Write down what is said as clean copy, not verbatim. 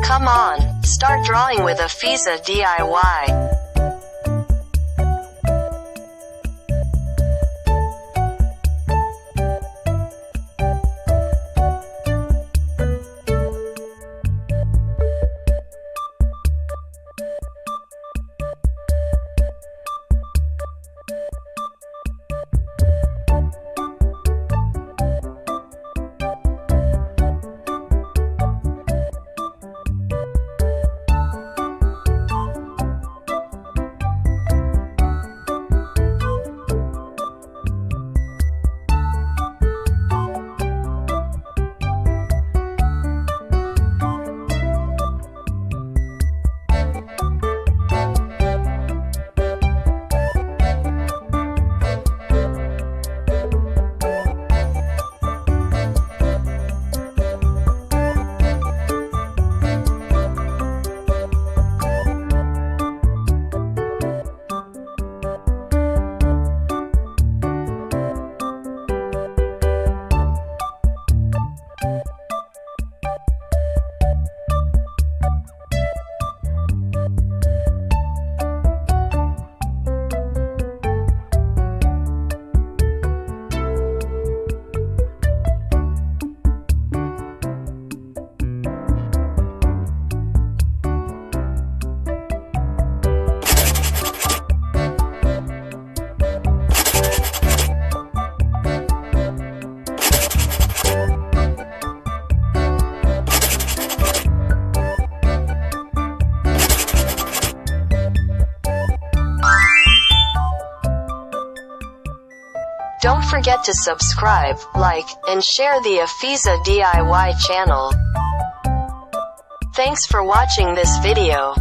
Come on, start drawing with Afizah DIY. Don't forget to subscribe, like, and share the Afizah DIY channel. Thanks for watching this video.